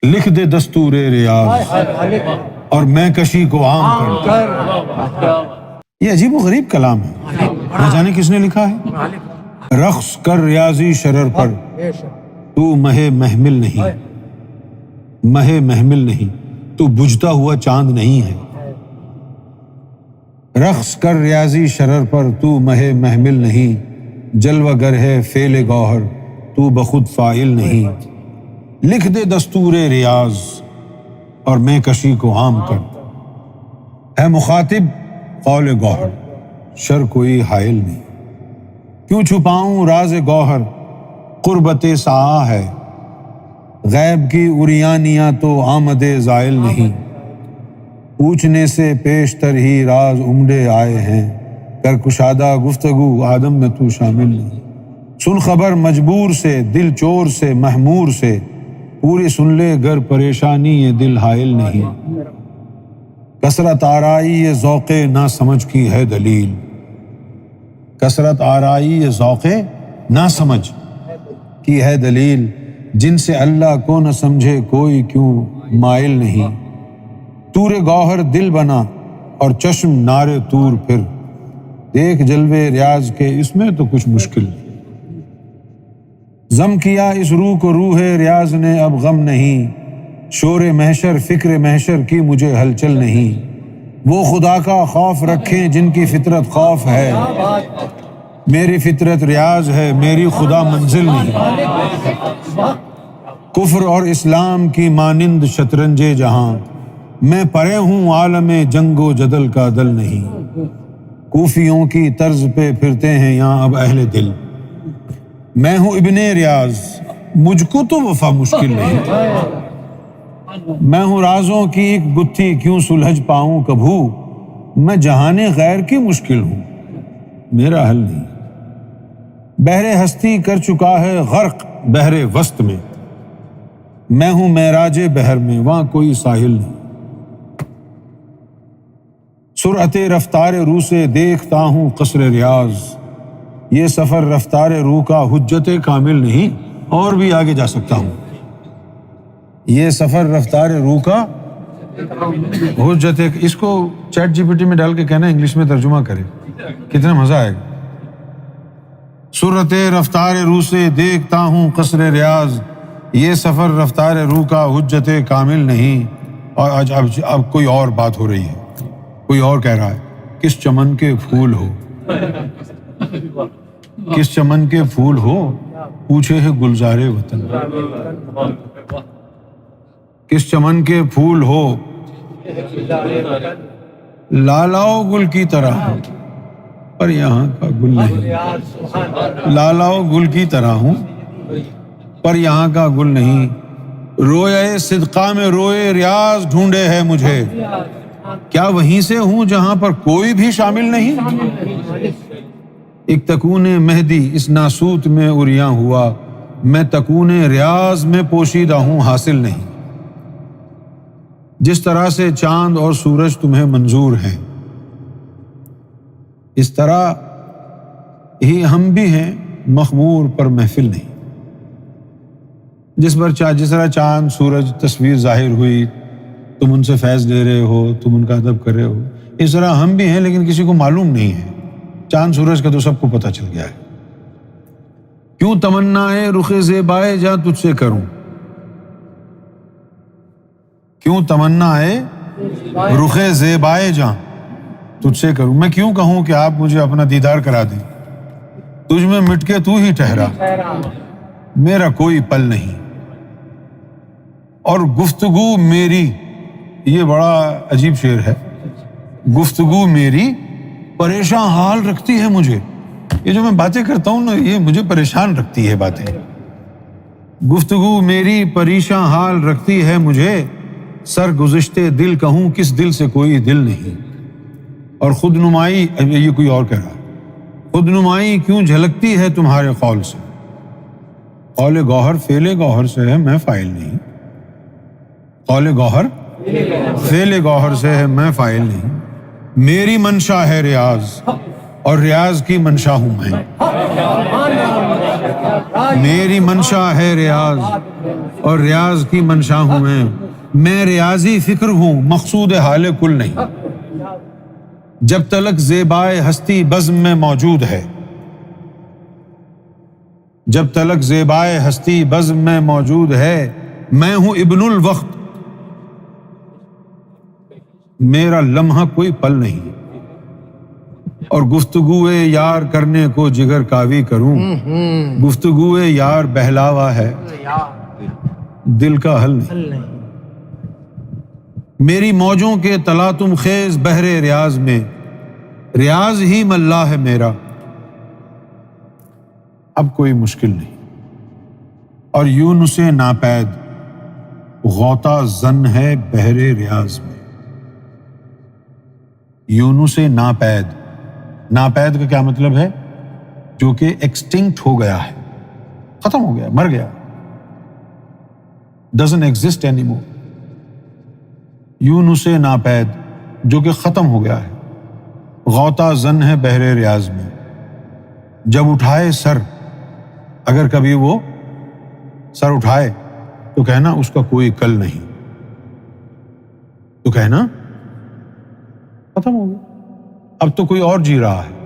لکھ دے دستور ریاض اور میں کشی کو عام کر۔ یہ عجیب و غریب کلام ہے، نہ جانے کس نے لکھا ہے۔ رقص کر ریاضی شرر پر، تو مہ محمل نہیں، مہ محمل نہیں، تو بجھتا ہوا چاند نہیں ہے۔ رقص کر ریاضی شرر پر، تو مہ محمل نہیں، جلوہ گر ہے فعل گوہر، تو بخود فاعل نہیں۔ لکھ دے دستور ریاض اور میں کشی کو عام کر۔ ہے مخاطب قول گوہر، شر کوئی حائل نہیں۔ کیوں چھپاؤں راز گوہر، قربت سعا ہے۔ غیب کی عریانیاں تو آمد زائل نہیں۔ پوچھنے سے پیشتر ہی راز امڈے آئے ہیں، کر کشادہ گفتگو آدم میں تو شامل نہیں۔ سن خبر مجبور سے، دل چور سے، محمور سے، پوری سن لے گر پریشانی یہ دل حائل نہیں۔ کثرت آرائی یہ ذوق نہ سمجھ کی ہے دلیل، کثرت آرائی یہ ذوق نہ سمجھ کی ہے دلیل، جن سے اللہ کو نہ سمجھے کوئی کیوں مائل نہیں۔ تور گوہر دل بنا اور چشم نارے تور، پھر دیکھ جلوے ریاض کے اس میں تو کچھ مشکل نہیں۔ ضم کیا اس روح کو روح ریاض نے اب غم نہیں، شور محشر فکر محشر کی مجھے ہلچل نہیں۔ وہ خدا کا خوف رکھیں جن کی فطرت خوف ہے، میری فطرت ریاض ہے، میری خدا منزل نہیں۔ کفر اور اسلام کی مانند شطرنج جہاں، میں پرے ہوں عالم جنگ و جدل کا دل نہیں۔ کوفیوں کی طرز پہ پھرتے ہیں یہاں اب اہل دل، میں ہوں ابن ریاض، مجھ کو تو وفا مشکل نہیں۔ میں ہوں رازوں کی ایک گتھی، کیوں سلجھ پاؤں کبھو، میں جہان غیر کی مشکل ہوں، میرا حل نہیں۔ بحر ہستی کر چکا ہے غرق بحر وسط میں، میں ہوں معراج بحر میں، وہاں کوئی ساحل نہیں۔ سرعت رفتار روح سے دیکھتا ہوں قصر ریاض، یہ سفر رفتار روح کا حجت کامل نہیں، اور بھی آگے جا سکتا ہوں۔ یہ سفر رفتار روح کا حجت، اس کو چیٹ جی پی ٹی میں ڈال کے کہنا انگلش میں ترجمہ کرے، کتنا مزہ آئے گا۔ سرعت رفتار روح سے دیکھتا ہوں قصر ریاض، یہ سفر رفتار روح کا حجت کامل نہیں۔ اور اب کوئی اور بات ہو رہی ہے، کوئی اور کہہ رہا ہے، کس چمن کے پھول ہو، کس چمن کے پھول ہو، پوچھے ہے گلزار وطن۔ کس چمن کے پھول ہو، لالاؤ گل کی طرح ہوں، پر یہاں کا گل نہیں۔ لالاؤ گل کی طرح ہوں، پر یہاں کا گل نہیں۔ روئے صدقہ میں روئے ریاض ڈھونڈے ہے مجھے، کیا وہیں سے ہوں جہاں پر کوئی بھی شامل نہیں۔ ایک تکون مہدی اس ناسوت میں عریاں ہوا، میں تکون ریاض میں پوشیدہ ہوں، حاصل نہیں۔ جس طرح سے چاند اور سورج تمہیں منظور ہیں، اس طرح ہی ہم بھی ہیں مخمور پر محفل نہیں۔ جس طرح چاند سورج تصویر ظاہر ہوئی، تم ان سے فیض لے رہے ہو، تم ان کا ادب کر رہے ہو، اس طرح ہم بھی ہیں لیکن کسی کو معلوم نہیں ہے۔ چاند سورج کا تو سب کو پتہ چل گیا ہے۔ کیوں تمنائے رخ زیبائے جاں تجھ سے کروں، کیوں تمنائے رخ زیبائے جاں تجھ سے کروں، میں کیوں کہوں کہ آپ مجھے اپنا دیدار کرا دیں، تجھ میں مٹ کے تو ہی ٹھہرا، میرا کوئی پل نہیں۔ اور گفتگو میری، یہ بڑا عجیب شعر ہے، گفتگو میری پریشان حال رکھتی ہے مجھے، یہ جو میں باتیں کرتا ہوں نا، یہ مجھے پریشان رکھتی ہے باتیں۔ گفتگو میری پریشان حال رکھتی ہے مجھے، سر گزشتے دل کہوں کس دل سے کوئی دل نہیں۔ اور خود نمائی، یہ کوئی اور کہہ رہا ہے، خود نمائی کیوں جھلکتی ہے تمہارے قول سے، قول گوہر فعل گوہر سے ہے، میں فاعل نہیں۔ قول گوہر فعل گوہر سے ہے، میں فاعل نہیں۔ میری منشا ہے ریاض اور ریاض کی منشا ہوں میں، میری منشا ہے ریاض اور ریاض کی منشا ہوں میں ریاضی فکر ہوں مقصود حال کل نہیں۔ جب تلک زیبائے ہستی بزم میں موجود ہے، جب تلک زیبائے ہستی بزم میں موجود ہے، میں ہوں ابن الوقت، میرا لمحہ کوئی پل نہیں، اور گفتگوئے یار کرنے کو جگر کاوی کروں، گفتگوئے یار بہلاوا ہے دل کا حل نہیں۔ میری موجوں کے تلاطم خیز بحر ریاض میں، ریاض ہی ملا ہے میرا، اب کوئی مشکل نہیں۔ اور یونس ناپید غوطہ زن ہے بحر ریاض میں، یونس ناپید، ناپید کا کیا مطلب ہے؟ جو کہ ایکسٹنکٹ ہو گیا ہے، ختم ہو گیا، مر گیا، doesn't exist anymore۔ یونس ناپید جو کہ ختم ہو گیا ہے، غوطہ زن ہے بحر ریاض میں، جب اٹھائے سر، اگر کبھی وہ سر اٹھائے تو کہنا اس کا کوئی کل نہیں، تو کہنا ختم ہو گیا، اب تو کوئی اور جی رہا ہے۔